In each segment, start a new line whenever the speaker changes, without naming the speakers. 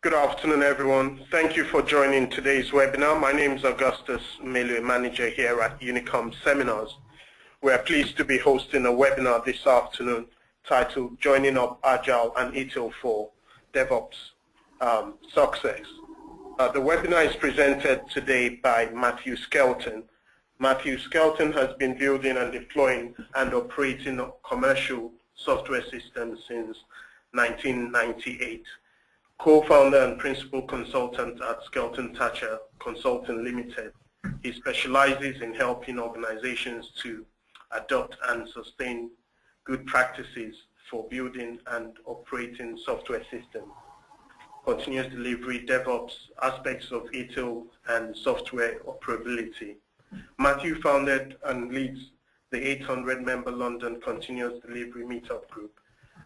Good afternoon, everyone. Thank you for joining today's webinar. My name is Augustus Melu, manager here at UNICOM Seminars. We are pleased to be hosting a webinar this afternoon titled Joining Up Agile and ITIL for DevOps Success. The webinar is presented today by Matthew Skelton. Matthew Skelton has been building and deploying and operating commercial software systems since 1998. Co-founder and principal consultant at Skelton Thatcher Consulting Limited. He specializes in helping organizations to adopt and sustain good practices for building and operating software systems, continuous delivery, DevOps, aspects of ITIL, and software operability. Matthew founded and leads the 800-member London Continuous Delivery Meetup Group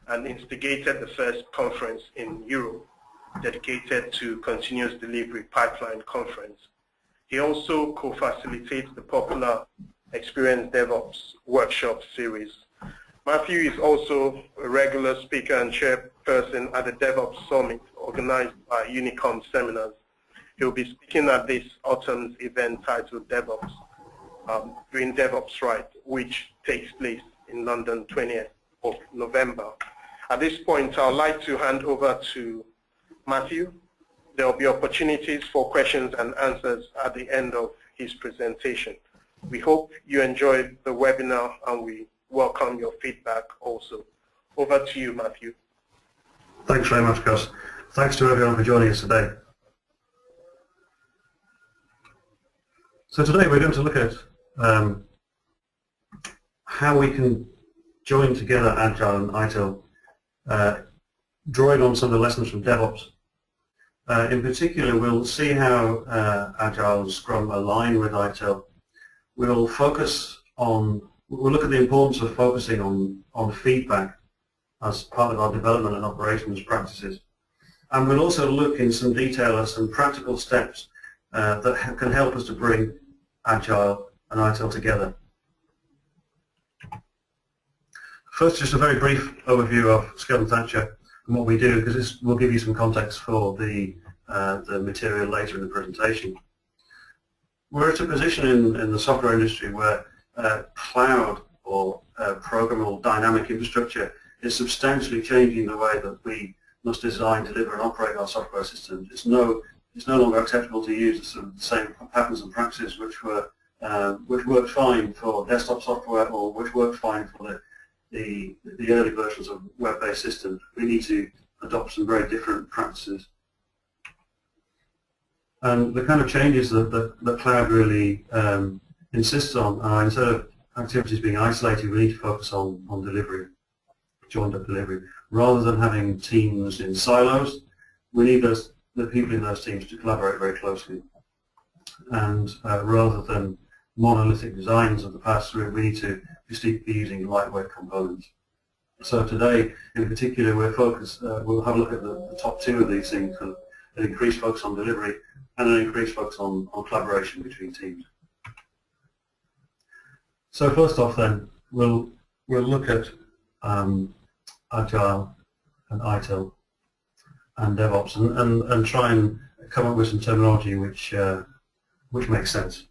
and instigated the first conference in Europe dedicated to continuous delivery pipeline conference. He also co-facilitates the popular Experience DevOps workshop series. Matthew is also a regular speaker and chairperson at the DevOps Summit organized by UNICOM Seminars. He'll be speaking at this autumn's event titled DevOps, Doing DevOps Right, which takes place in London 20th of November. At this point, I'd like to hand over to Matthew. There will be opportunities for questions and answers at the end of his presentation. We hope you enjoyed the webinar and we welcome your feedback also. Over to you, Matthew.
Thanks very much, Gus. Thanks to everyone for joining us today. So today we're going to look at how we can join together Agile and ITIL, drawing on some of the lessons from DevOps. In particular, we'll see how Agile and Scrum align with ITIL. We'll look at the importance of focusing on feedback as part of our development and operations practices. And we'll also look in some detail at some practical steps that can help us to bring Agile and ITIL together. First, just a very brief overview of Skelton Thatcher and what we do, because this will give you some context for the material later in the presentation. We're at a position in the software industry where cloud or programmable dynamic infrastructure is substantially changing the way that we must design, deliver, and operate our software systems. It's no longer acceptable to use the same patterns and practices which worked fine for desktop software or which worked fine for the early versions of web-based systems. We need to adopt some very different practices. And the kind of changes that cloud really insists on are, instead of activities being isolated, we need to focus on delivery, joined up delivery. Rather than having teams in silos, we need the people in those teams to collaborate very closely. And rather than monolithic designs of the past, we need to be using lightweight components. So today, in particular, we'll have a look at the top two of these things: an increased focus on delivery and an increased focus on collaboration between teams. So first off, then, we'll look at Agile and ITIL and DevOps and try and come up with some terminology which makes sense.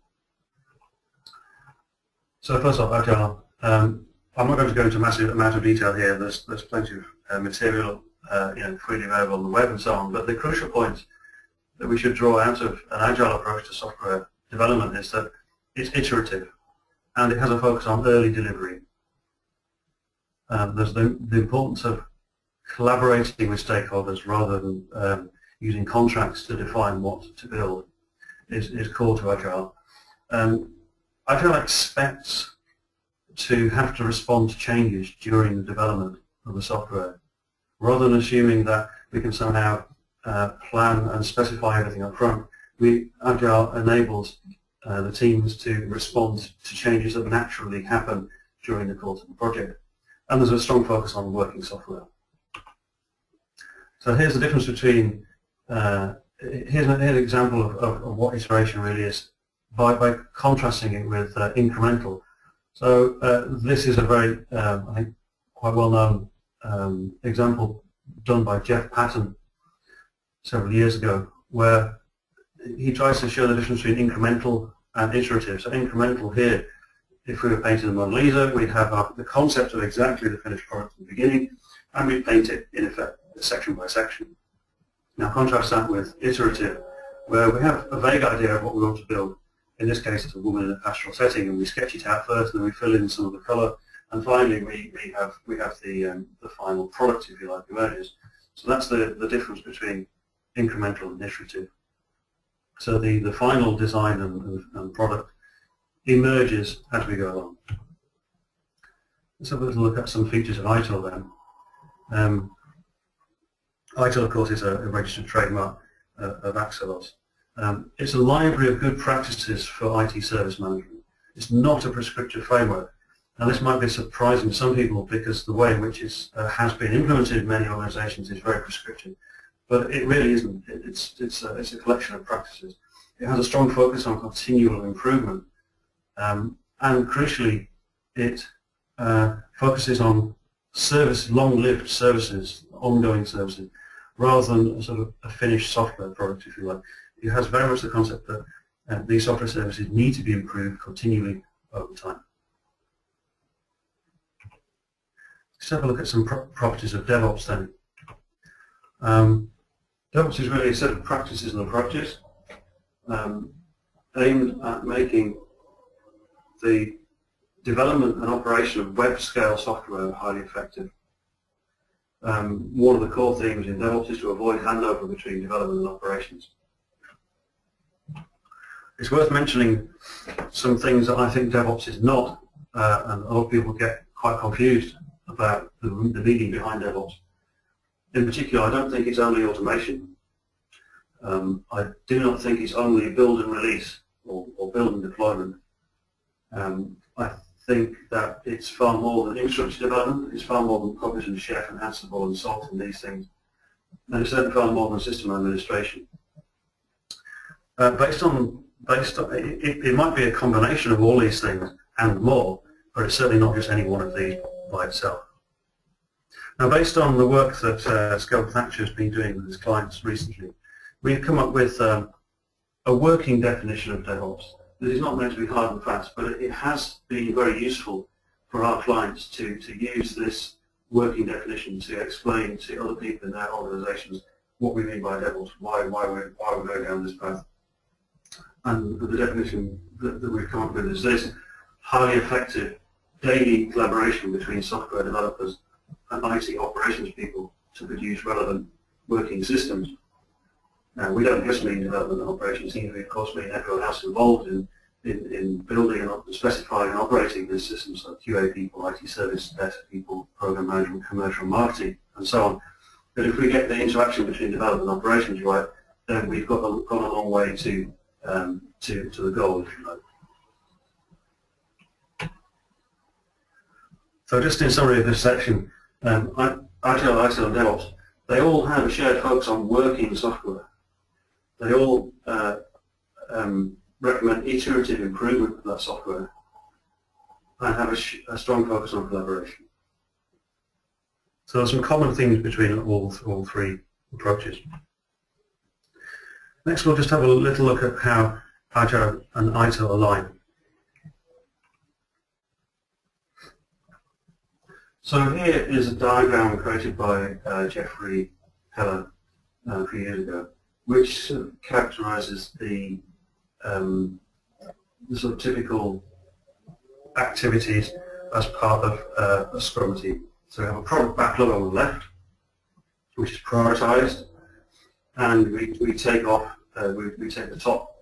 So first off, Agile. I'm not going to go into a massive amount of detail here. There's plenty of material freely available on the web and so on. But the crucial point that we should draw out of an Agile approach to software development is that it's iterative and it has a focus on early delivery. There's the importance of collaborating with stakeholders rather than using contracts to define what to build is core to Agile. Agile expects to have to respond to changes during the development of the software, rather than assuming that we can somehow plan and specify everything up front. Agile enables the teams to respond to changes that naturally happen during the course of the project, and there's a strong focus on working software. So here's the difference between here's an example of what iteration really is by contrasting it with incremental. So this is a very, I think, quite well-known example done by Jeff Patton several years ago, where he tries to show the difference between incremental and iterative. So incremental here, if we were painting the Mona Lisa, we'd have the concept of exactly the finished product at the beginning, and we'd paint it, in effect, section by section. Now contrast that with iterative, where we have a vague idea of what we want to build. In this case, it's a woman in a pastoral setting, and we sketch it out first, and then we fill in some of the colour, and finally we have the final product, if you like, emerges. So that's the difference between incremental and iterative. So the final design and product emerges as we go along. Let's have a little look at some features of ITIL then. ITIL, of course, is a registered trademark of Axelos. It's a library of good practices for IT service management. It's not a prescriptive framework. Now this might be surprising to some people because the way in which it has been implemented in many organizations is very prescriptive. But it really isn't. It's a collection of practices. It has a strong focus on continual improvement. And crucially, it focuses on long-lived services, ongoing services, rather than sort of a finished software product, if you like. It has very much the concept that these software services need to be improved continually over time. Let's have a look at some properties of DevOps then. DevOps is really a set of practices and approaches aimed at making the development and operation of web-scale software highly effective. One of the core themes in DevOps is to avoid handover between development and operations. It's worth mentioning some things that I think DevOps is not, and a lot of people get quite confused about the meaning behind DevOps. In particular, I don't think it's only automation. I do not think it's only build and release or build and deployment. I think that it's far more than infrastructure development. It's far more than Cognizant and Chef and Ansible and Salt and these things. And it's certainly far more than system administration. It might be a combination of all these things and more, but it's certainly not just any one of these by itself. Now, based on the work that Skelton Thatcher has been doing with his clients recently, we've come up with a working definition of DevOps. This is not meant to be hard and fast, but it has been very useful for our clients to use this working definition to explain to other people in their organizations what we mean by DevOps, why we're going down this path. And the definition that we've come up with is this: highly effective daily collaboration between software developers and IT operations people to produce relevant working systems. Now, we don't just mean development and operations here, we of course mean everyone else involved in building and specifying and operating these systems, like QA people, IT service desk people, program management, commercial marketing, and so on. But if we get the interaction between development and operations right, then we've gone a long way to the goal, if you like. So just in summary of this section, ITIL, ITIL and DevOps, they all have a shared focus on working software. They all recommend iterative improvement of that software and have a strong focus on collaboration. So there are some common themes between all three approaches. Next, we'll just have a little look at how Agile and ITIL align. So here is a diagram created by Jeffrey Heller a few years ago, which sort of characterizes the sort of typical activities as part of a Scrum team. So we have a product backlog on the left, which is prioritized, and we take off, we take the top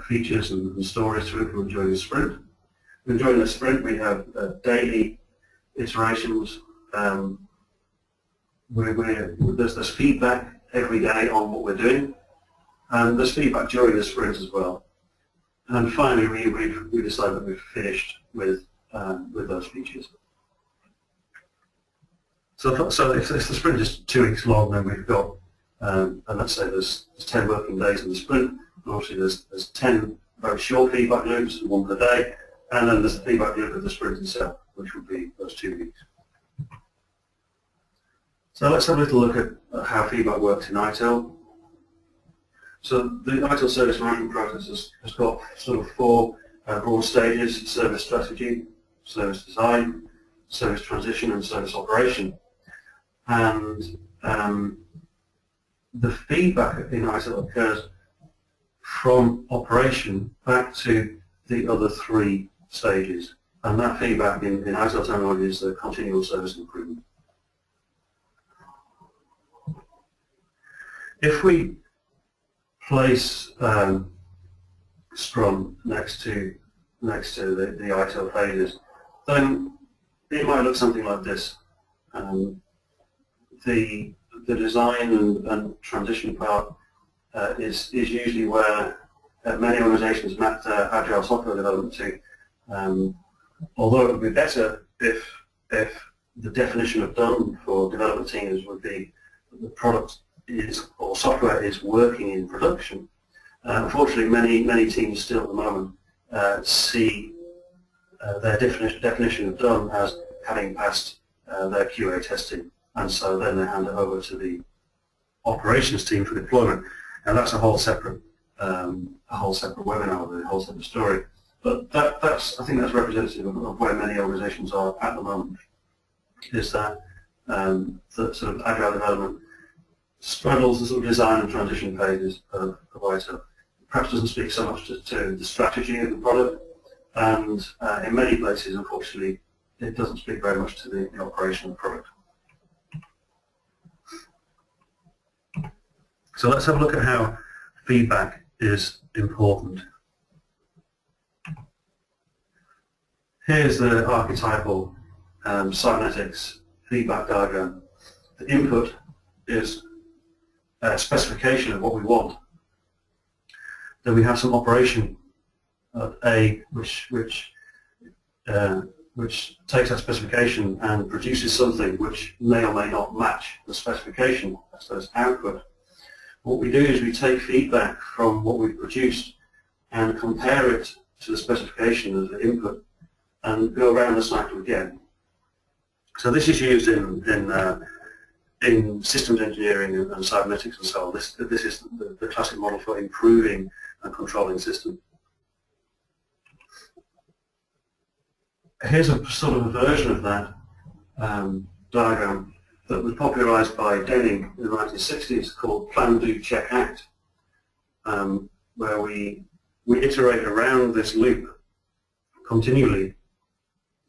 features and stories to implement during the sprint. And during the sprint, we have daily iterations. There's feedback every day on what we're doing, and there's feedback during the sprint as well. And finally, we decide that we've finished with those features. So if the sprint is 2 weeks long, then we've got, and let's say there's 10 working days in the sprint. And obviously, there's 10 very short feedback loops, one per day. And then there's the feedback loop of the sprint itself, which would be those 2 weeks. So let's have a little look at how feedback works in ITIL. So the ITIL service management process has got sort of four broad stages: service strategy, service design, service transition, and service operation. And the feedback in ITIL occurs from operation back to the other three stages. And that feedback in ITIL terminology is the continual service improvement. If we place Scrum next to the ITIL phases, then it might look something like this. The design and transition part is usually where many organizations map their agile software development to. Although it would be better if the definition of done for development teams would be the product is or software is working in production. Unfortunately, many teams still at the moment see their definition of done as having passed their QA testing, and so then they hand it over to the operations team for deployment, and that's a whole separate webinar, a whole separate story. But I think that's representative of where many organizations are at the moment, is that the sort of agile development straddles the sort of design and transition phases of ITIL. Perhaps doesn't speak so much to the strategy of the product, and in many places, unfortunately, it doesn't speak very much to the operation of the product. So let's have a look at how feedback is important. Here's the archetypal cybernetics feedback diagram. The input is a specification of what we want. Then we have some operation of A, which takes that specification and produces something which may or may not match the specification. So it's output. What we do is we take feedback from what we've produced and compare it to the specification as the input, and go around the cycle again. So this is used in systems engineering and cybernetics and so on. This is the classic model for improving and controlling systems. Here's a sort of a version of that diagram that was popularized by Deming in the 1960s, called Plan, Do, Check, Act, where we iterate around this loop continually.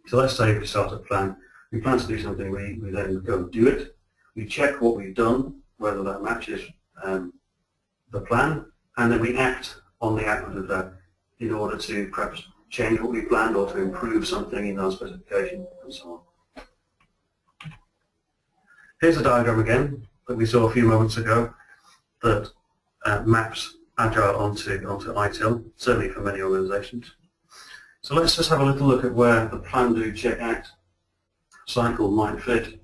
So let's say we start a plan, we plan to do something, we then go and do it, we check what we've done, whether that matches the plan, and then we act on the output of that in order to perhaps change what we planned or to improve something in our specification and so on. Here's a diagram again that we saw a few moments ago that maps Agile onto ITIL, certainly for many organizations. So let's just have a little look at where the Plan, Do, Check, Act cycle might fit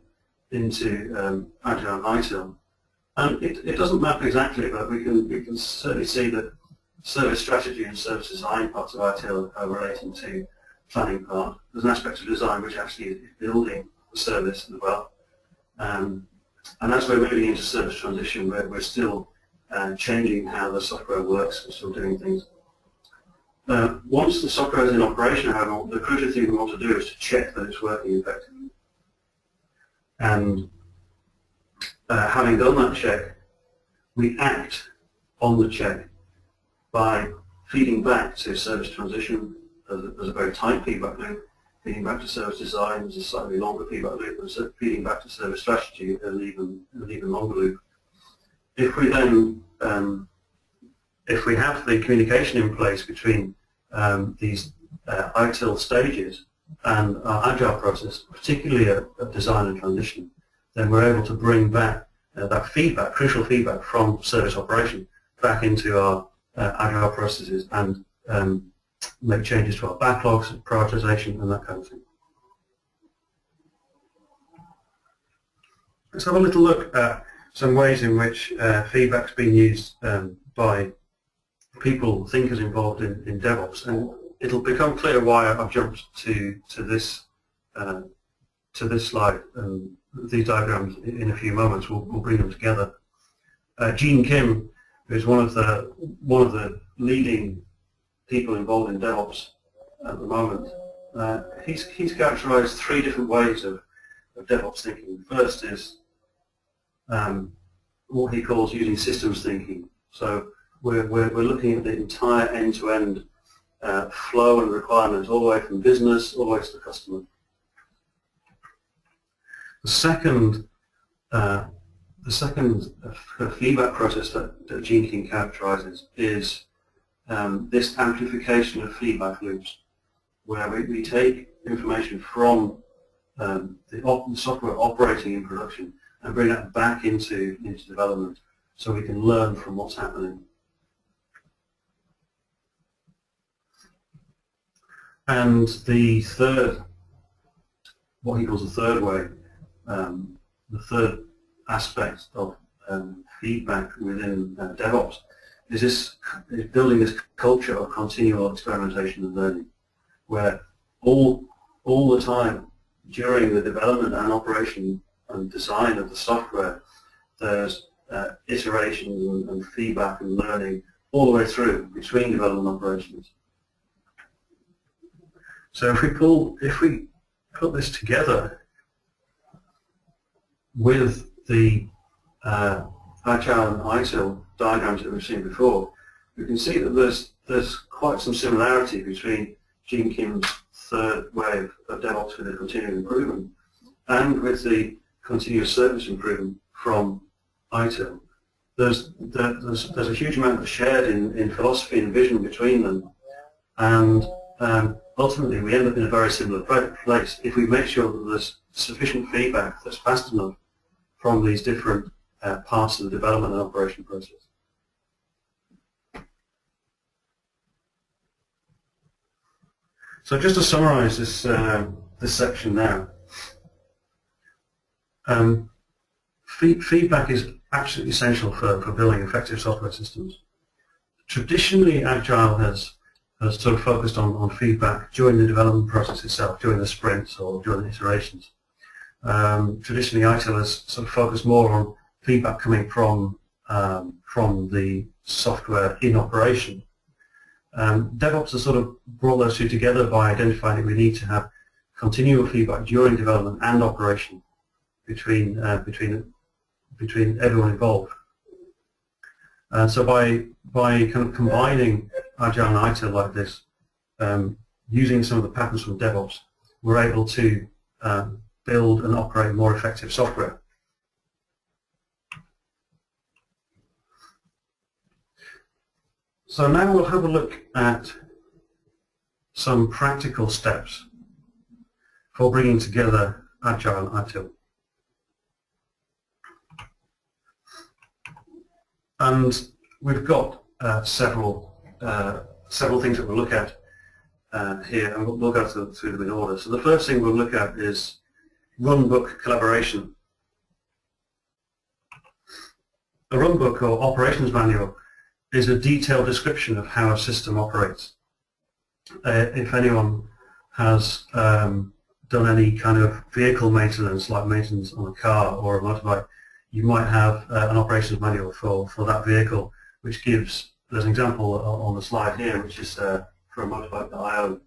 into Agile and ITIL. And it doesn't map exactly, but we can certainly see that service strategy and service design parts of ITIL are relating to planning part. There's an aspect of design which actually is building the service as well. And as we're moving into service transition, we're still changing how the software works, we're still doing things. Once the software is in operation, however, the crucial thing we want to do is to check that it's working effectively. And having done that check, we act on the check by feeding back to service transition. There's a very tight feedback loop. Feeding back to service design is a slightly longer feedback loop, and feeding back to service strategy is an even longer loop. If we then if we have the communication in place between these ITIL stages and our Agile process, particularly at design and transition, then we're able to bring back that feedback, crucial feedback from service operation, back into our Agile processes and make changes to our backlogs, prioritization, and that kind of thing. Let's have a little look at some ways in which feedback's been used by people, thinkers involved in DevOps, and it'll become clear why I've jumped to this slide these diagrams in a few moments. We'll bring them together. Gene Kim, who is one of the leading people involved in DevOps at the moment, he's characterized 3 different ways of DevOps thinking. The first is what he calls using systems thinking. So we're looking at the entire end-to-end flow and requirements, all the way from business all the way to the customer. The second feedback process that Gene Kim characterizes is this amplification of feedback loops, where we take information from the software operating in production and bring that back into development so we can learn from what's happening. And the third, what he calls the third way, the third aspect of feedback within DevOps is building this culture of continual experimentation and learning, where all the time during the development and operation and design of the software, there's iteration and feedback and learning all the way through between development and operations. So if we put this together with the Agile and ITIL diagrams that we've seen before, we can see that there's quite some similarity between Gene Kim's third way of DevOps with the continuous improvement and with the continuous service improvement from ITIL. There's a huge amount of shared in philosophy and vision between them, and ultimately we end up in a very similar place if we make sure that there's sufficient feedback that's fast enough from these different parts of the development and operation process. So just to summarize this section now, feedback is absolutely essential for building effective software systems. Traditionally, Agile has sort of focused on feedback during the development process itself, during the sprints or during the iterations. Traditionally, ITIL has sort of focused more on feedback coming from the software in operation. DevOps has sort of brought those two together by identifying that we need to have continual feedback during development and operation between everyone involved. So by kind of combining Agile and ITIL like this, using some of the patterns from DevOps, we're able to build and operate more effective software. So now we'll have a look at some practical steps for bringing together Agile and ITIL. And we've got several things that we'll look at here, and we'll go through them in order. So the first thing we'll look at is runbook collaboration. A runbook or operations manual is a detailed description of how a system operates. If anyone has done any kind of vehicle maintenance, like maintenance on a car or a motorbike, you might have an operations manual for that vehicle, which gives, there's an example on the slide here, which is for a motorbike that I own,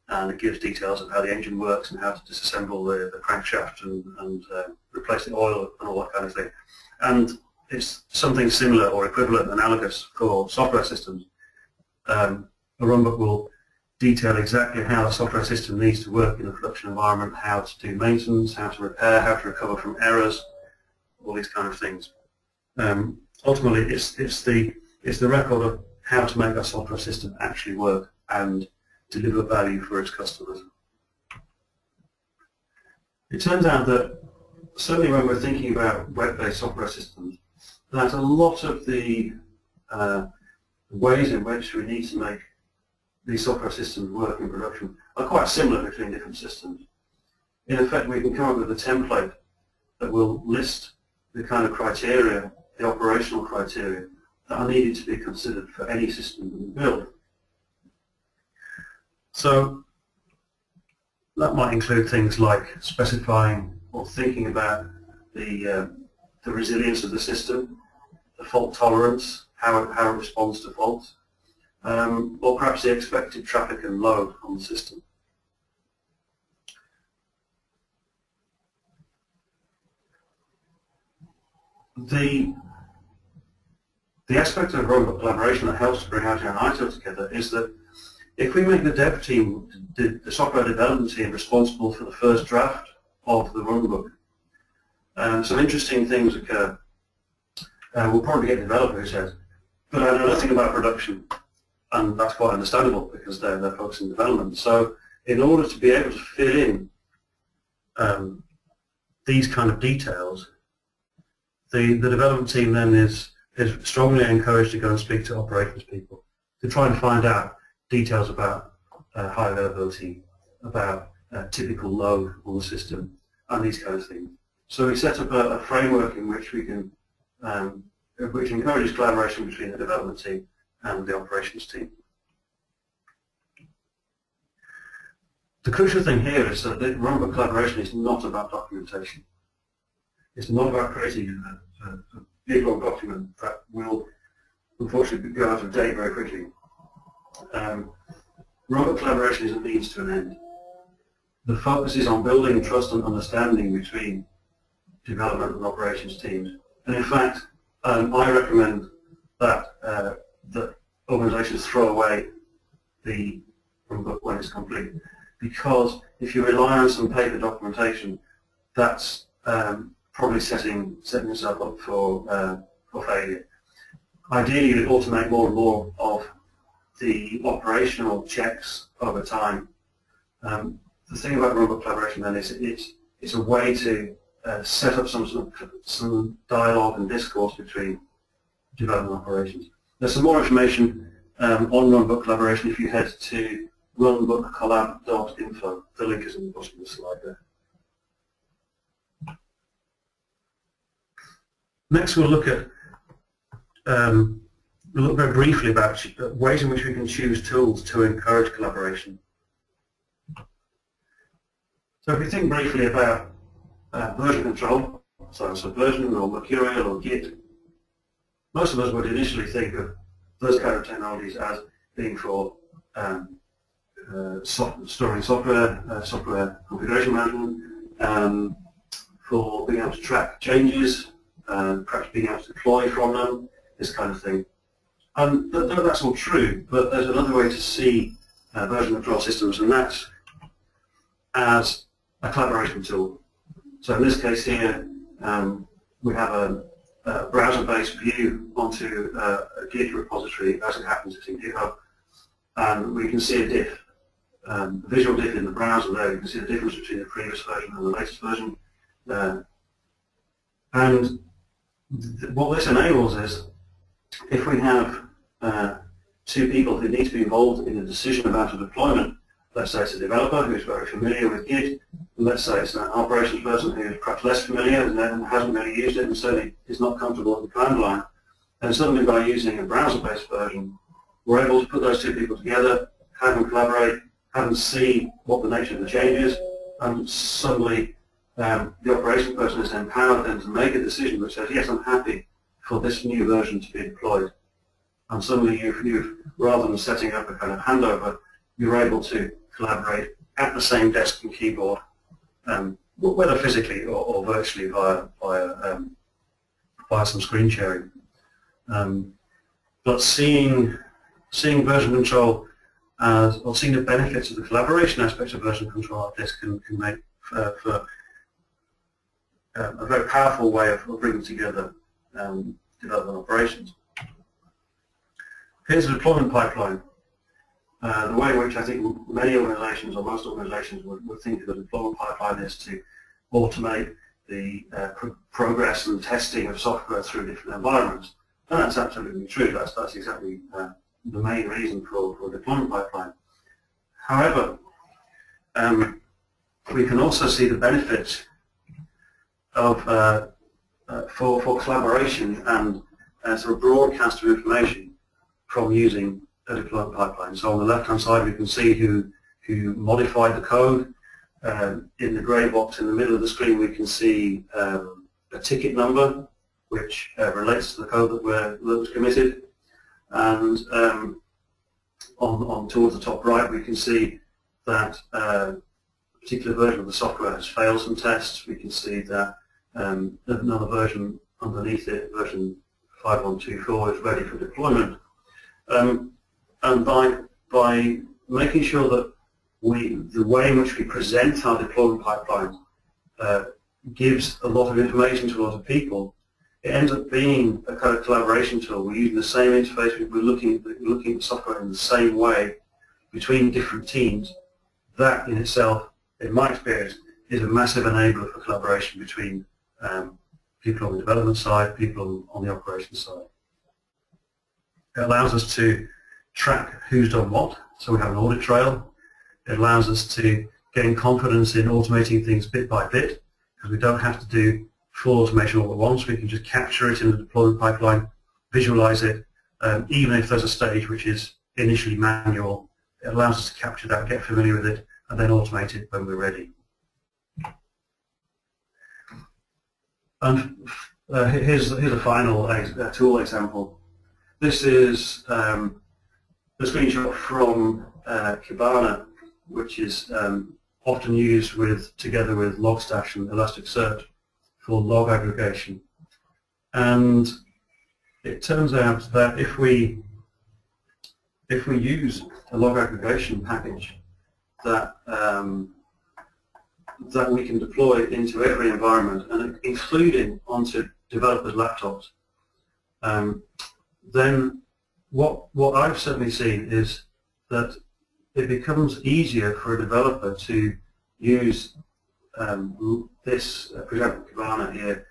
and it gives details of how the engine works and how to disassemble the crankshaft and replace the oil and all that kind of thing. And it's something similar or equivalent, analogous for software systems. A runbook will detail exactly how the software system needs to work in a production environment, how to do maintenance, how to repair, how to recover from errors, all these kind of things. Ultimately, it's the record of how to make that software system actually work and deliver value for its customers. It turns out that certainly when we're thinking about web-based software systems, that a lot of the ways in which we need to make these software systems work in production are quite similar between different systems. In effect, we can come up with a template that will list the kind of criteria, the operational criteria, that are needed to be considered for any system that we build. So that might include things like specifying or thinking about the resilience of the system, the fault tolerance, how it responds to faults, or perhaps the expected traffic and load on the system. The aspect of robot collaboration that helps to bring Agile and ITIL together is that if we make the dev team, the software development team, responsible for the first draft of the runbook, some interesting things occur. We'll probably get a developer who says, but I know nothing about production, and that's quite understandable because they're focused on development. So in order to be able to fill in these kind of details, the development team then is strongly encouraged to go and speak to operations people to try and find out details about high availability, about typical load on the system, and these kind of things. So we set up a framework in which we can, which encourages collaboration between the development team and the operations team. The crucial thing here is that the runbook collaboration is not about documentation. It's not about creating a big long document that will unfortunately go out of date very quickly. Runbook collaboration is a means to an end. The focus is on building trust and understanding between development and operations teams. And in fact, I recommend that that organizations throw away the runbook when it's complete, because if you rely on some paper documentation, that's probably setting yourself up for failure. Ideally, you automate more and more of the operational checks over time. The thing about runbook collaboration then is it's a way to set up some dialogue and discourse between development operations. There's some more information on runbook collaboration if you head to runbookcollab.info. The link is in the bottom of the slide there. Next, we'll look at we'll look very briefly about ways in which we can choose tools to encourage collaboration. So if we think briefly about version control, so version or Mercurial or Git, most of us would initially think of those kind of technologies as being for storing software, software configuration management, for being able to track changes, perhaps being able to deploy from them, this kind of thing. And that's all true, but there's another way to see version control systems, and that's as a collaboration tool. So in this case here, we have a browser-based view onto a Git repository. As it happens, it's in GitHub, and we can see a diff, a visual diff in the browser there. You can see the difference between the previous version and the latest version. And what this enables is, if we have two people who need to be involved in a decision about a deployment, let's say it's a developer who's very familiar with Git, and let's say it's an operations person who's perhaps less familiar and hasn't really used it and certainly is not comfortable with the command line, and suddenly by using a browser-based version, we're able to put those two people together, have them collaborate, have them see what the nature of the change is, and suddenly the operations person is empowered then to make a decision which says, yes, I'm happy for this new version to be deployed. And suddenly you've rather than setting up a kind of handover, you're able to collaborate at the same desk and keyboard, whether physically or virtually via some screen sharing. But seeing version control as, or seeing the benefits of the collaboration aspects of version control like this can make for a very powerful way of bringing together development operations. Here's a deployment pipeline. The way in which I think many organizations, or most organizations, would think of a deployment pipeline is to automate the progress and testing of software through different environments. And that's absolutely true. That's exactly the main reason for a deployment pipeline. However, we can also see the benefits of for collaboration and sort of broadcast of information from using a deployment pipeline. So on the left-hand side, we can see who modified the code, In the grey box in the middle of the screen we can see a ticket number which relates to the code that was committed, and on towards the top right we can see that a particular version of the software has failed some tests. We can see that another version underneath it, version 5124, is ready for deployment. And by making sure that the way in which we present our deployment pipeline gives a lot of information to a lot of people, it ends up being a kind of collaboration tool. We're using the same interface, we're looking at the software in the same way between different teams. That in itself, in my experience, is a massive enabler for collaboration between people on the development side, people on the operations side. It allows us to track who's done what, so we have an audit trail. It allows us to gain confidence in automating things bit by bit, because we don't have to do full automation all at once. We can just capture it in the deployment pipeline, visualize it, even if there's a stage which is initially manual. It allows us to capture that, get familiar with it, and then automate it when we're ready. And here's a final tool example. This is a screenshot from Kibana, which is often used together with Logstash and Elasticsearch for log aggregation. And it turns out that if we use a log aggregation package that we can deploy into every environment, and including onto developers' laptops, then what I've certainly seen is that it becomes easier for a developer to use this, for example, Kibana here,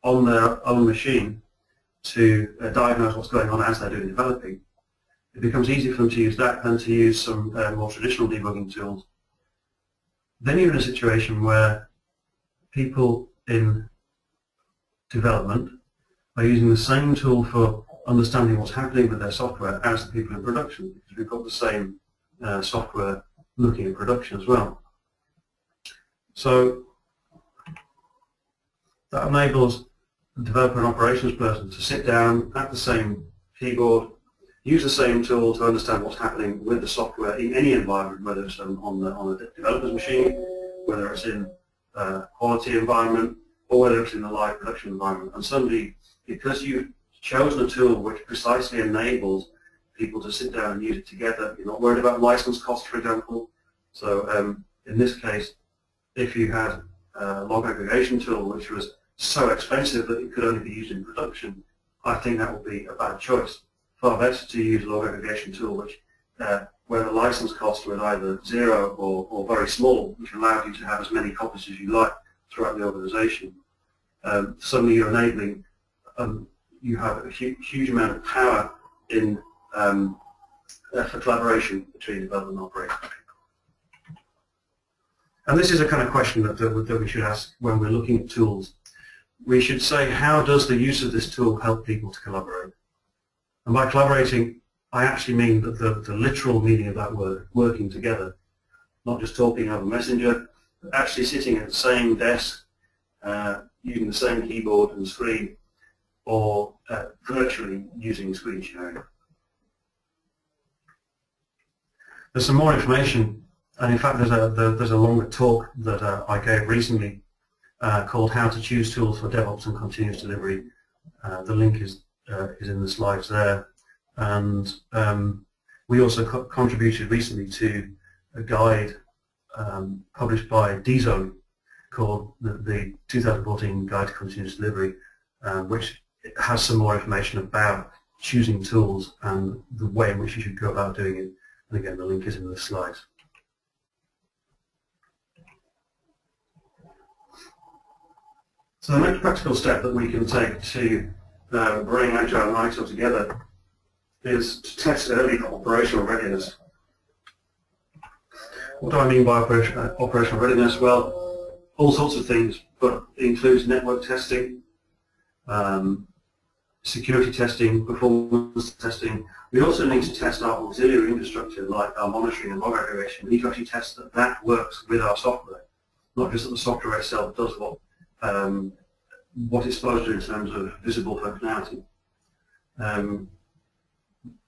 on their own machine to diagnose what's going on as they're doing developing. It becomes easier for them to use that than to use some more traditional debugging tools. Then you're in a situation where people in development are using the same tool for understanding what's happening with their software as the people in production, because we've got the same software looking at production as well. So that enables the developer and operations person to sit down at the same keyboard, use the same tool to understand what's happening with the software in any environment, whether it's on a developer's machine, whether it's in a quality environment, or whether it's in a live production environment. And suddenly, because you've chosen a tool which precisely enables people to sit down and use it together, you're not worried about license costs, for example. So in this case, if you had a log aggregation tool which was so expensive that it could only be used in production, I think that would be a bad choice. Far better to use a log aggregation tool which, where the license cost was either zero or very small, which allowed you to have as many copies as you like throughout the organization. Suddenly you're enabling, you have a huge amount of power in for collaboration between development and operations. And this is a kind of question that we should ask when we're looking at tools. We should say, how does the use of this tool help people to collaborate? And by collaborating, I actually mean the literal meaning of that word, working together, not just talking over Messenger, but actually sitting at the same desk, using the same keyboard and screen, or virtually using screen sharing. There's some more information, and in fact there's a longer talk that I gave recently called How to Choose Tools for DevOps and Continuous Delivery. The link is in the slides there. And we also contributed recently to a guide published by DZone called the 2014 Guide to Continuous Delivery, which has some more information about choosing tools and the way in which you should go about doing it. And again, the link is in the slides. So the next practical step that we can take to bring Agile and ITIL together is to test early operational readiness. What do I mean by operational readiness? Well, all sorts of things, but it includes network testing, security testing, performance testing. We also need to test our auxiliary infrastructure like our monitoring and log aggregation. We need to actually test that that works with our software. not just that the software itself does what it's supposed to in terms of visible functionality.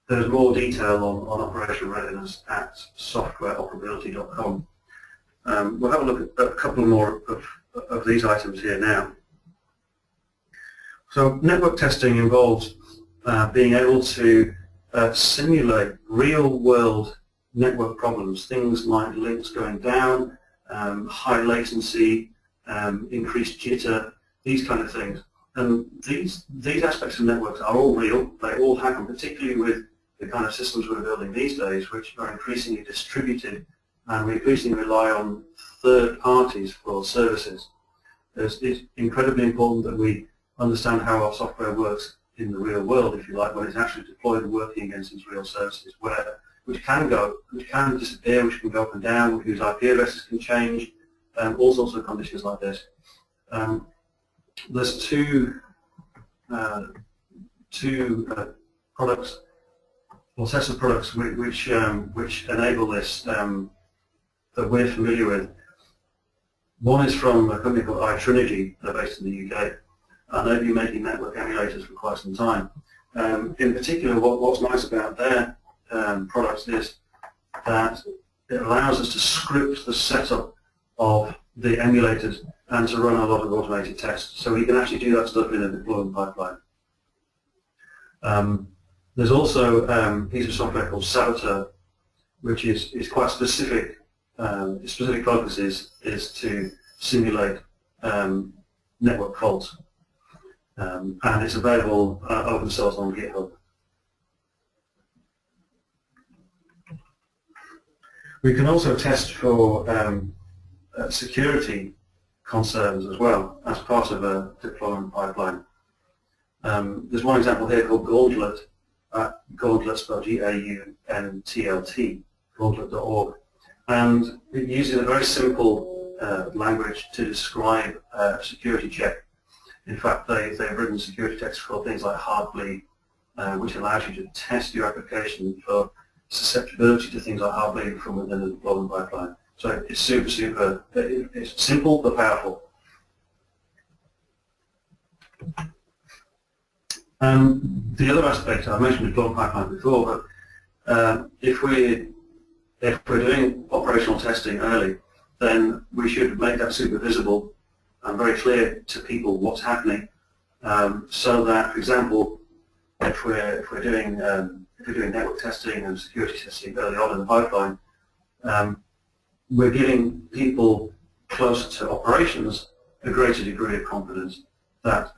There's more detail on operational readiness at softwareoperability.com. We'll have a look at a couple more of these items here now. So network testing involves being able to simulate real-world network problems, things like links going down, high latency, increased jitter, these kind of things. And these aspects of networks are all real. They all happen, particularly with the kind of systems we're building these days, which are increasingly distributed, and we increasingly rely on third parties for services. It's incredibly important that we understand how our software works in the real world, if you like, when it's actually deployed and working against these real services, which can disappear, which can go up and down, whose IP addresses can change, all sorts of conditions like this. There's two products, or sets of products which enable this that we're familiar with. One is from a company called ITIL, they're based in the UK, and they've been making network emulators for quite some time. In particular, what's nice about their products is that it allows us to script the setup of the emulators and to run a lot of automated tests. So we can actually do that stuff in a deployment pipeline. There's also a piece of software called Saboteur, which is quite specific. Its specific focus is to simulate network faults, and it's available open source on GitHub. We can also test for security concerns as well as part of a deployment pipeline. There's one example here called Gauntlet, Gauntlet spelled G-A-U-N-T-L-T, gauntlet.org, and it uses a very simple language to describe a security check. In fact, they've written security checks for things like Heartbleed, which allows you to test your application for susceptibility to things like Heartbleed from within the deployment pipeline. So it's super, it's simple but powerful. The other aspect, I mentioned deployment pipeline before, but if we're doing operational testing early, then we should make that super visible and very clear to people what's happening, so that, for example, if we're doing network testing and security testing early on in the pipeline, we're giving people closer to operations a greater degree of confidence that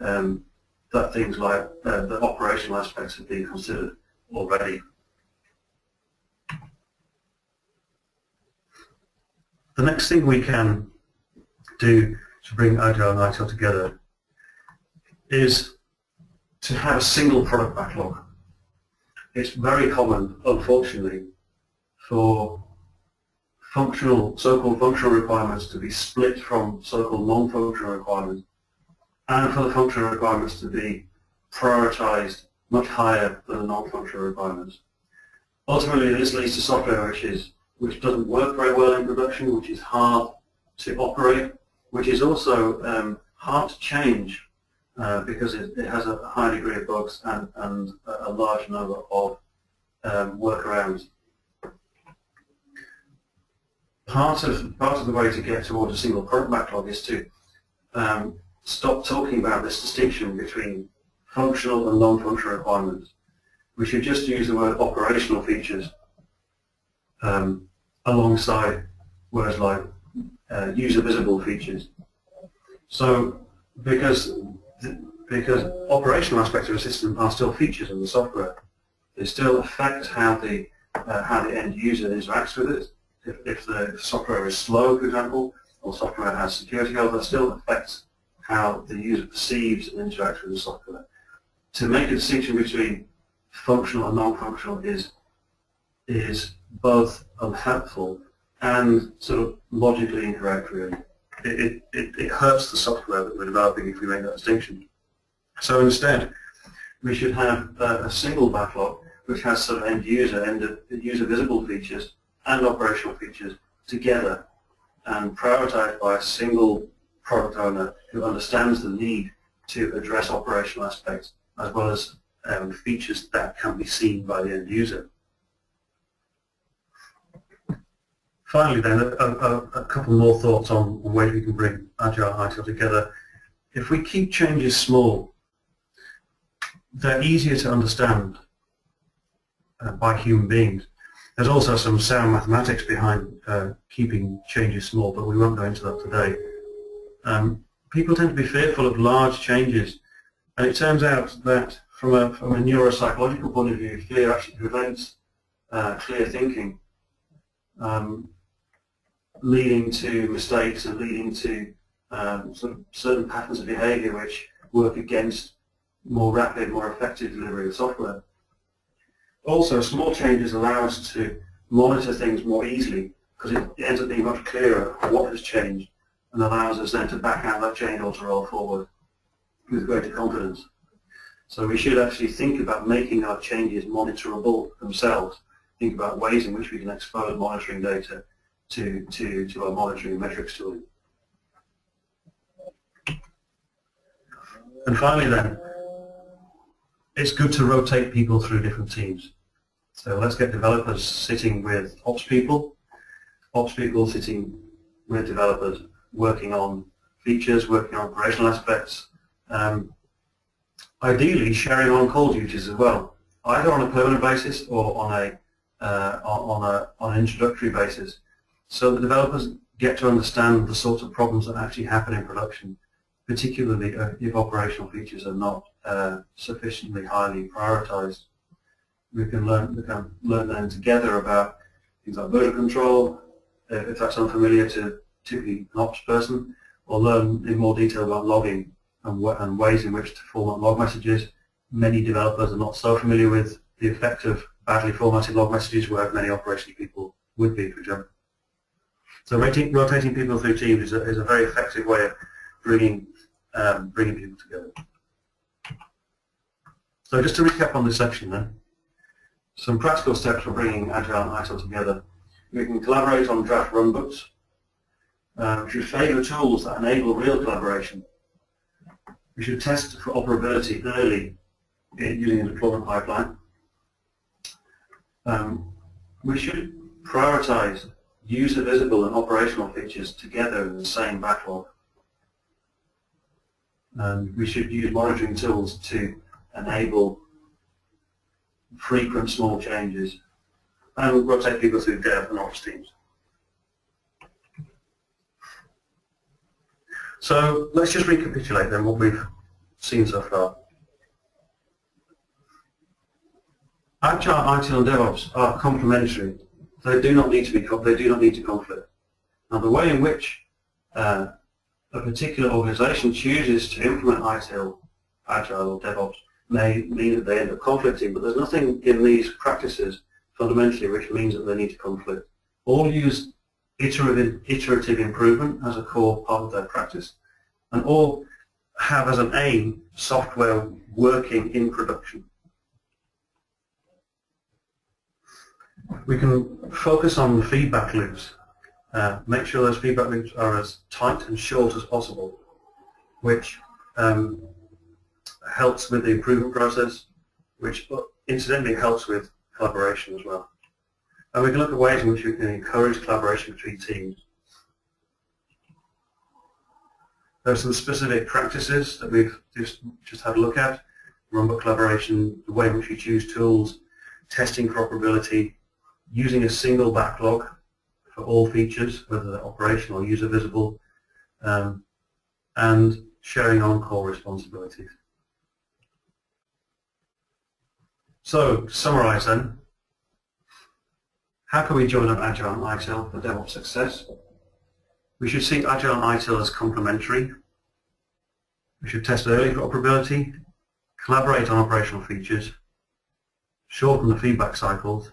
that things like the operational aspects have been considered already. The next thing we can do to bring Agile and ITIL together is to have a single product backlog. It's very common, unfortunately, for so-called functional requirements to be split from so-called non-functional requirements, and for the functional requirements to be prioritized much higher than the non-functional requirements. Ultimately, this leads to software which doesn't work very well in production, which is hard to operate, which is also hard to change because it has a high degree of bugs and a large number of workarounds. Part of the way to get towards a single product backlog is to stop talking about this distinction between functional and non-functional requirements. We should just use the word operational features alongside words like user visible features. So because operational aspects of a system are still features of the software, they still affect how the end user interacts with it. If the software is slow, for example, or software has security holes, that still affects how the user perceives and interacts with the software. To make a distinction between functional and non-functional is both unhelpful and sort of logically incorrect, really. It hurts the software that we're developing if we make that distinction. So instead, we should have a single backlog which has sort of end user visible features and operational features together, and prioritized by a single product owner who understands the need to address operational aspects as well as features that can be seen by the end user. Finally then, a couple more thoughts on ways we can bring Agile and ITIL together. If we keep changes small, they're easier to understand by human beings. There's also some sound mathematics behind keeping changes small, but we won't go into that today. People tend to be fearful of large changes, and it turns out that from a neuropsychological point of view, fear actually prevents clear thinking, leading to mistakes and leading to certain patterns of behavior which work against more rapid, more effective delivery of software. Also, small changes allow us to monitor things more easily because it ends up being much clearer what has changed and allows us then to back out that change or to roll forward with greater confidence. So we should actually think about making our changes monitorable themselves, think about ways in which we can expose monitoring data to our monitoring metrics tooling. And finally then, it's good to rotate people through different teams. So let's get developers sitting with ops people sitting with developers, working on features, working on operational aspects, ideally sharing on-call duties as well, either on a permanent basis or on an introductory basis, so that developers get to understand the sorts of problems that actually happen in production, particularly if operational features are not sufficiently highly prioritized. We can learn then together about things like version control, if that's unfamiliar to typically an ops person, or learn in more detail about logging and ways in which to format log messages. Many developers are not so familiar with the effect of badly formatted log messages, where many operational people would be, for example. So rotating people through teams is a very effective way of bringing people together. So just to recap on this section then, some practical steps for bringing Agile and ITIL together. We can collaborate on draft runbooks. We should favour tools that enable real collaboration. We should test for operability early using a deployment pipeline. We should prioritise user visible and operational features together in the same backlog. And we should use monitoring tools to enable frequent small changes, and we'll rotate people through dev and ops teams. So let's just recapitulate then what we've seen so far. Agile, ITIL, and DevOps are complementary. They do not need to conflict. Now, the way in which a particular organization chooses to implement ITIL, Agile, or DevOps may mean that they end up conflicting, but there's nothing in these practices fundamentally which means that they need to conflict. All use iterative improvement as a core part of their practice, and all have as an aim software working in production. We can focus on feedback loops, make sure those feedback loops are as tight and short as possible, which helps with the improvement process, which incidentally helps with collaboration as well. And we can look at ways in which we can encourage collaboration between teams. There are some specific practices that we've just had a look at: runbook collaboration, the way in which we choose tools, testing for operability, using a single backlog for all features, whether they're operational or user visible, and sharing on-call responsibilities. So, to summarize then, how can we join up Agile and ITIL for DevOps success? We should see Agile and ITIL as complementary. We should test early for operability, collaborate on operational features, shorten the feedback cycles,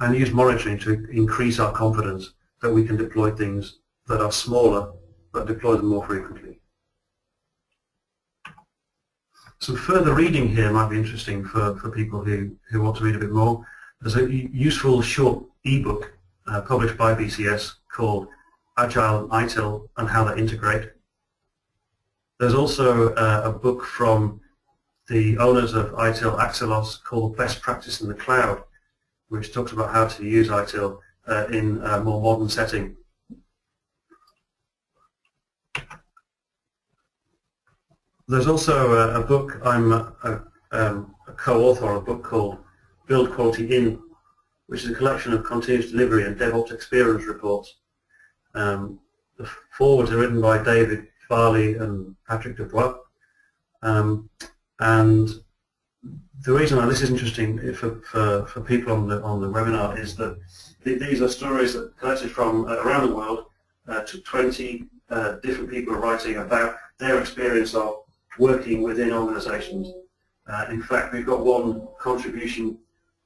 and use monitoring to increase our confidence that we can deploy things that are smaller but deploy them more frequently. Some further reading here might be interesting for people who want to read a bit more. There's a useful short ebook published by BCS called Agile and ITIL and how they integrate. There's also a book from the owners of ITIL Axilos called Best Practice in the Cloud, which talks about how to use ITIL in a more modern setting. There's also a book, I'm a co-author on a book called Build Quality In, which is a collection of continuous delivery and DevOps experience reports. The forwards are written by David Farley and Patrick Dubois. And the reason why this is interesting for people on the webinar is that these are stories that collected from around the world. 20 different people are writing about their experience of working within organizations. In fact, we've got one contribution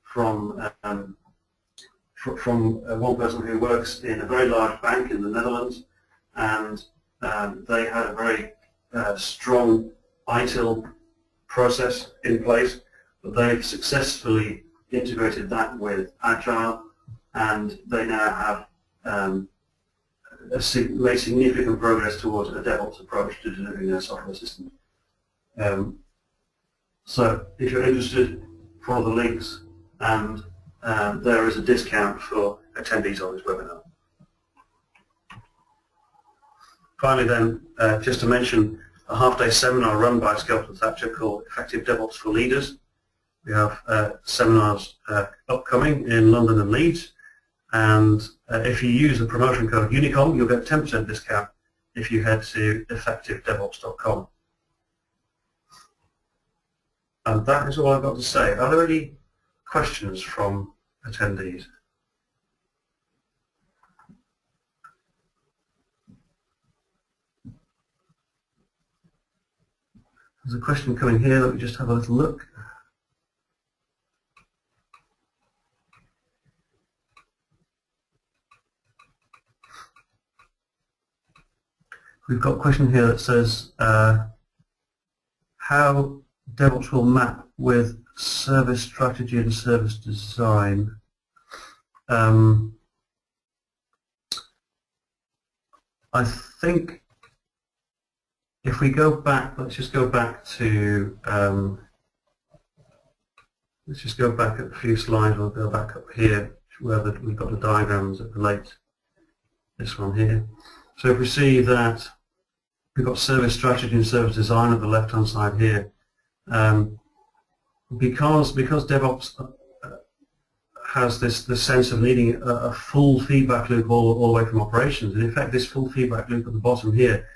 from one person who works in a very large bank in the Netherlands, and they had a very strong ITIL process in place, but they've successfully integrated that with Agile, and they now have made significant progress towards a DevOps approach to delivering their software systems. So if you're interested, follow the links, and there is a discount for attendees on this webinar. Finally then, just to mention a half-day seminar run by Skelton Thatcher called Effective DevOps for Leaders. We have seminars upcoming in London and Leeds, and if you use the promotion code UNICOM, you'll get a 10% discount if you head to effectivedevops.com. And that is all I've got to say. Are there any questions from attendees? There's a question coming here. Let me just have a little look. We've got a question here that says how DevOps will map with service strategy and service design. I think if we go back, let's just go back a few slides. We'll go back up here where we've got the diagrams that relate this one here. So if we see that we've got service strategy and service design at the left-hand side here, because DevOps has this sense of needing a full feedback loop all the way from operations. In effect, this full feedback loop at the bottom here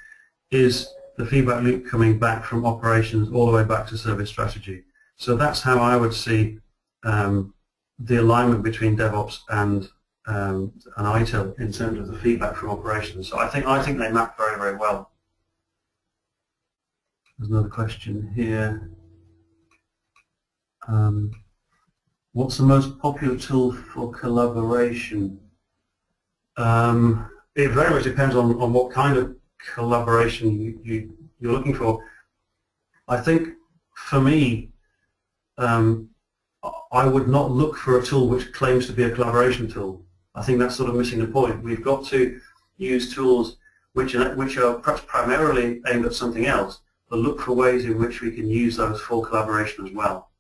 is the feedback loop coming back from operations all the way back to service strategy. So that's how I would see the alignment between DevOps and ITIL in terms of the feedback from operations. So I think they map very, very well. There's another question here. What's the most popular tool for collaboration? It very much depends on what kind of collaboration you're looking for. I think for me, I would not look for a tool which claims to be a collaboration tool. I think that's sort of missing the point. We've got to use tools which are perhaps primarily aimed at something else, but look for ways in which we can use those for collaboration as well.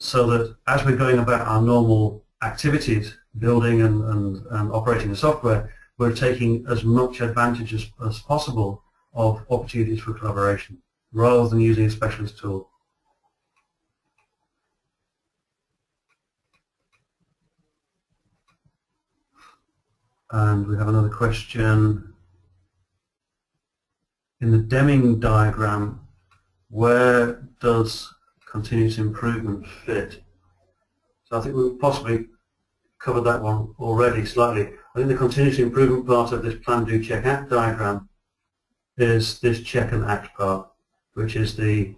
So that as we're going about our normal activities, building and operating the software, we're taking as much advantage as possible of opportunities for collaboration, rather than using a specialist tool. And we have another question. In the Deming diagram, where does continuous improvement fit? So I think we've possibly covered that one already slightly. I think the continuous improvement part of this plan, do, check, act diagram is this check and act part, which is this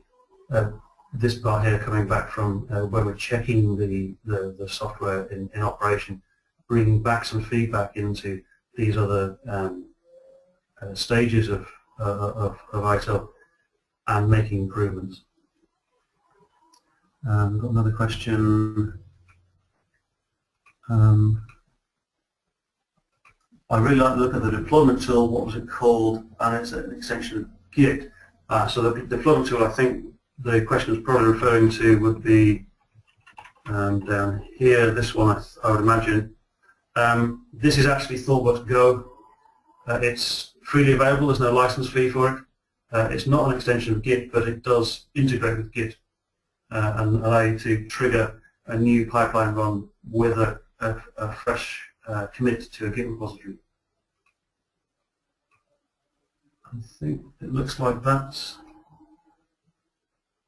part here coming back from where we're checking the software in operation, bringing back some feedback into these other stages of ITIL and making improvements. Got another question. I really like the look of the deployment tool. What was it called? And it's an extension of Git. So the deployment tool, I think the question is probably referring to would be down here, this one I would imagine. This is actually ThoughtWorks Go. It's freely available, there's no license fee for it. It's not an extension of Git, but it does integrate with Git and allow you to trigger a new pipeline run with a fresh commit to a Git repository. I think it looks like that's.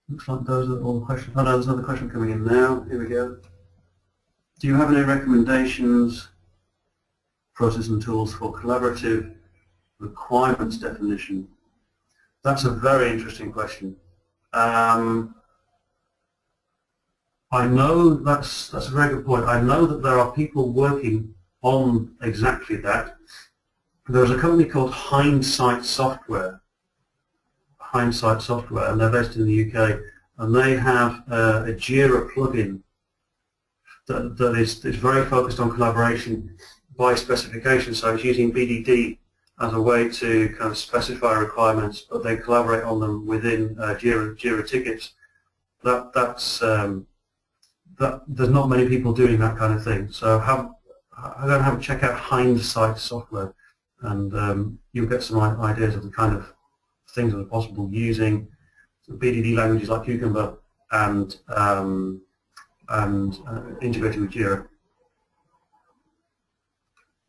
Looks like those are all the questions. Oh no, there's another question coming in now. Here we go. Do you have any recommendations, processes and tools for collaborative requirements definition? That's a very interesting question. I know that's a very good point. I know that there are people working on exactly that. There's a company called Hindsight Software, and they're based in the UK, and they have a Jira plugin that is very focused on collaboration by specification. So it's using BDD as a way to kind of specify requirements, but they collaborate on them within Jira tickets. There's not many people doing that kind of thing. So I'm going to have a check out Hindsight Software, and you'll get some ideas of the kind of things that are possible using BDD languages like Cucumber and integrating with Jira.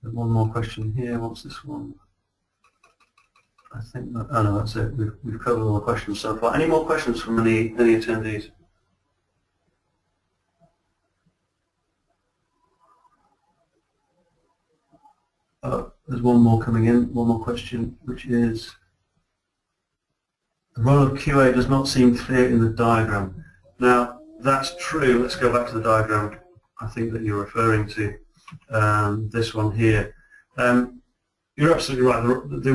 There's one more question here. What's this one? I think that, oh no, that's it. We've covered all the questions so far. Any more questions from any attendees? There's one more coming in, one more question, which is, the role of QA does not seem clear in the diagram. Now, that's true. Let's go back to the diagram I think that you're referring to, this one here. You're absolutely right.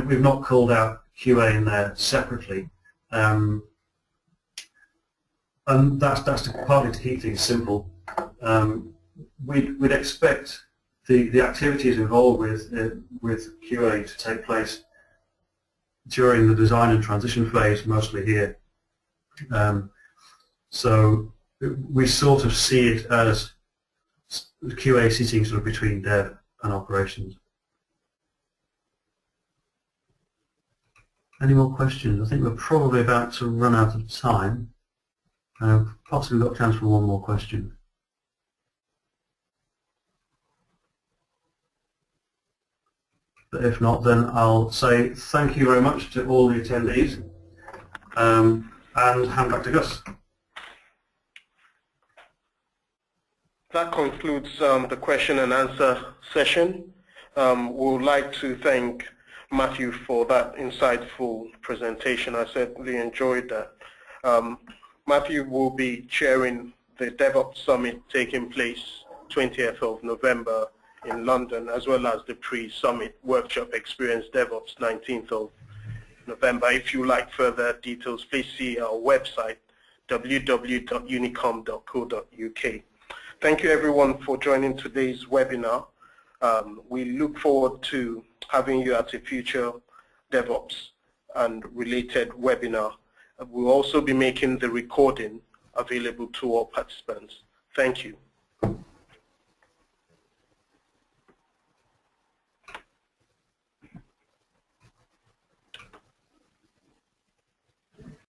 We've not called out QA in there separately. And that's partly to keep things simple. We'd expect the activities involved with QA to take place during the design and transition phase, mostly here. So we sort of see it as QA sitting sort of between dev and operations. Any more questions? I think we're probably about to run out of time. Possibly got a chance for one more question. But if not, then I'll say thank you very much to all the attendees, and hand back to Gus.
That concludes the question and answer session. We would like to thank Matthew for that insightful presentation. I certainly enjoyed that. Matthew will be chairing the DevOps Summit taking place 20th of November in London, as well as the pre-summit workshop Experience DevOps 19th of November. If you like further details, please see our website www.unicom.co.uk. Thank you everyone for joining today's webinar. We look forward to having you at a future DevOps and related webinar. We'll also be making the recording available to all participants. Thank you.